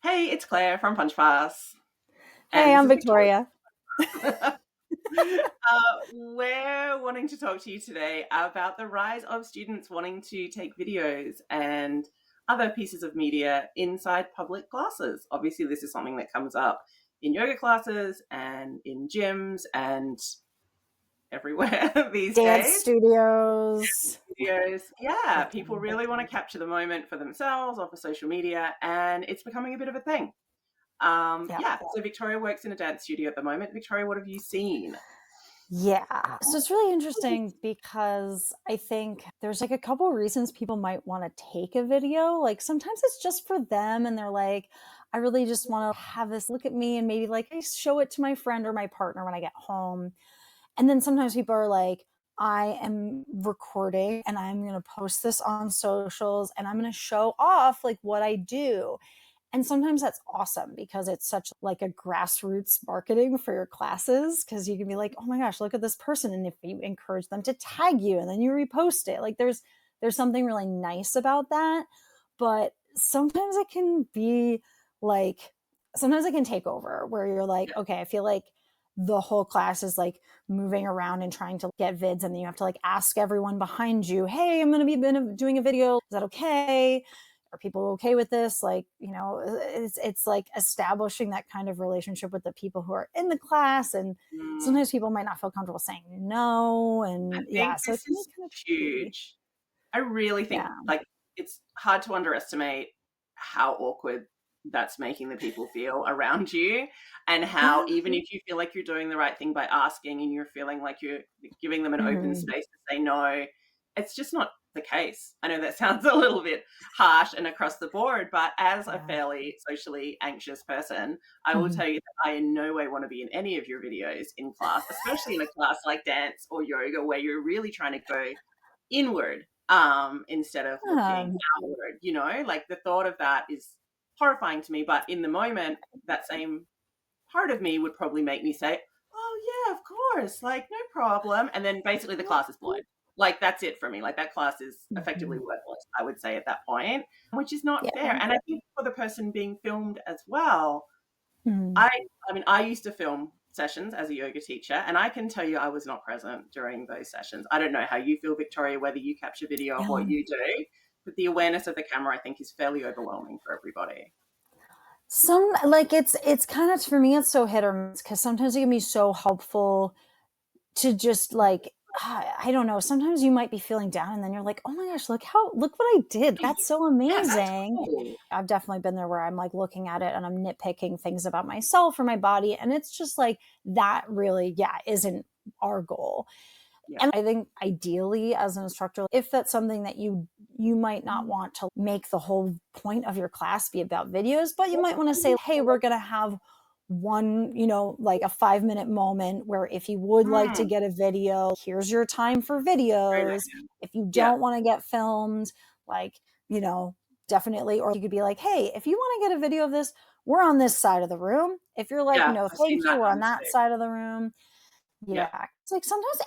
Hey, it's Claire from Punchpass, and Hey, this I'm is Victoria. Victoria. We're wanting to talk to you today about the rise of students wanting to take videos and other pieces of media inside public classes. Obviously, this is something that comes up in yoga classes and in gyms and everywhere these Dance days. studios. Videos, yeah, Big people time. really want to capture the moment for themselves or for social media, and it's becoming a bit of a thing. Yeah. Yeah, so Victoria works in a dance studio at the moment. Victoria, what have you seen? Yeah. So it's really interesting because I think there's like a couple reasons people might want to take a video. Like sometimes it's just for them and they're like, I really just want to have this look at me and maybe like I show it to my friend or my partner when I get home. And then sometimes people are like, I am recording and I'm going to post this on socials and I'm going to show off like what I do. And sometimes that's awesome because it's such like a grassroots marketing for your classes because you can be like, oh my gosh, look at this person. And if you encourage them to tag you and then you repost it, like there's something really nice about that. But sometimes it can be like sometimes it can take over where you're like, Yeah, okay, I feel like the whole class is like moving around and trying to get vids and then you have to like ask everyone behind you, hey, I'm going to be doing a video, is that okay? Are people okay with this? Like, it's like establishing that kind of relationship with the people who are in the class. And mm, sometimes people might not feel comfortable saying no. I And yeah, think so it this can be is kind of tricky. huge. I really Yeah. think like it's hard to underestimate how awkward that's making the people feel around you, and how Yeah. even if you feel like you're doing the right thing by asking and you're feeling like you're giving them an open Hmm. space to say no, it's just not the case. I know that sounds a little bit harsh and across the board, but as a Yeah. fairly socially anxious person, I will Hmm. tell you that I in no way want to be in any of your videos in class, especially in a class like dance or yoga where you're really trying to go inward instead of looking Yeah. outward, like the thought of that is horrifying to me. But in the moment, that same part of me would probably make me say, oh yeah, of course, like no problem, and then basically the class is blown. Like that's it for me. Like that class is effectively Mhm. worthless, I would say at that point, which is not fair. Yeah. And I think for the person being filmed as well, Mhm. I I mean, I used to film sessions as a yoga teacher, and I can tell you I was not present during those sessions. I don't know how you feel, Victoria, whether you capture video of what Yeah. you do, but the awareness of the camera, I think, is fairly overwhelming for everybody. Some like it's kind of for me it's so hit or miss because sometimes it can be so helpful to just like I don't know, sometimes you might be feeling down and then you're like, "Oh my gosh, look what I did. That's so Yeah, that's amazing." cool. I've definitely been there where I'm like looking at it and I'm nitpicking things about myself or my body and it's just like that really yeah, isn't our goal. Yeah. And I think ideally as an instructor, if that's something that you might not want to make the whole point of your class be about videos, but you might want to say, hey, we're going to have one, like a 5-minute moment where if you would like to Mm, get a video, here's your time for great videos. idea. If you Yeah, don't want to get filmed, like, you know, definitely. Or you could be like, hey, if you want to get a video of this, we're on this side of the room. If you're like, yeah, no, I've seen thank you, that we're on done that too. side of the room. Yeah, Yeah. It's like sometimes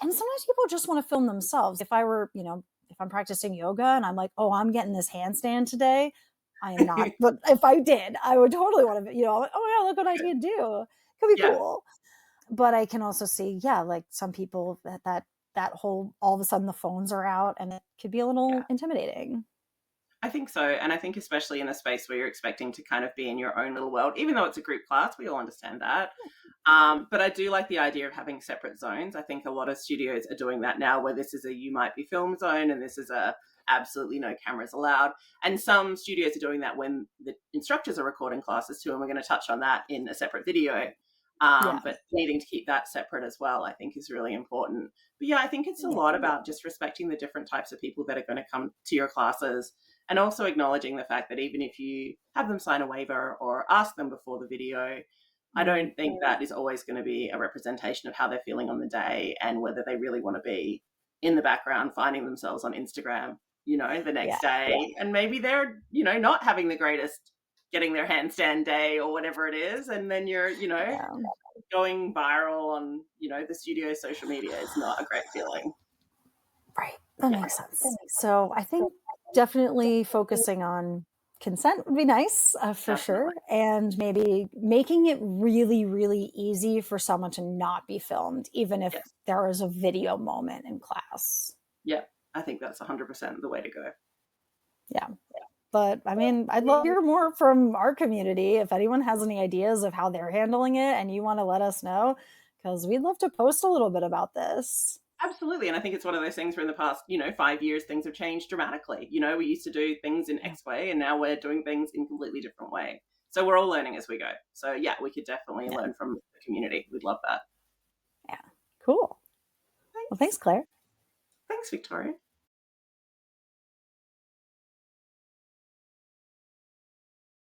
people just want to film themselves. If I were, if I'm practicing yoga and I'm like, oh, I'm getting this handstand today, I am not. But if I did, I would totally want to, like, oh yeah, look what I can do. Could be yeah, cool. But I can also see, yeah, like some people that whole all of a sudden the phones are out and it could be a yeah. little intimidating. I think so. And I think, especially in a space where you're expecting to kind of be in your own little world, even though it's a group class, we all understand that. But I do like the idea of having separate zones. I think a lot of studios are doing that now, where this is a you might be film zone and this is a absolutely no cameras allowed. And some studios are doing that when the instructors are recording classes too. And we're going to touch on that in a separate video. Yeah. But needing to keep that separate as well, I think, is really important. But yeah, I think it's a Yeah. lot about just respecting the different types of people that are going to come to your classes, and also acknowledging the fact that even if you have them sign a waiver or ask them before the video, I Mm. don't think that is always going to be a representation of how they're feeling on the day and whether they really want to be in the background finding themselves on Instagram, the Yeah. next day. And maybe they're, not having the greatest getting their handstand day or whatever it is. And then you're, Yeah. going viral on, the studio social media is not a great feeling. Right. That Yeah. makes sense. So I think definitely focusing on consent would be nice, for Definitely. sure, and maybe making it really, really easy for someone to not be filmed, even if Yes. there is a video moment in class. Yeah. I think that's 100% the way to go. Yeah. But I mean, I'd love to hear more from our community if anyone has any ideas of how they're handling it and you want to let us know, because we'd love to post a little bit about this. Absolutely. And I think it's one of those things where in the past, 5 years, things have changed dramatically. We used to do things in Yeah. X way and now we're doing things in completely different way. So we're all learning as we go. So yeah, we could definitely Yeah. learn from the community. We'd love that. Yeah. Cool. Well, thanks, Thanks. Claire. Thanks, Victoria.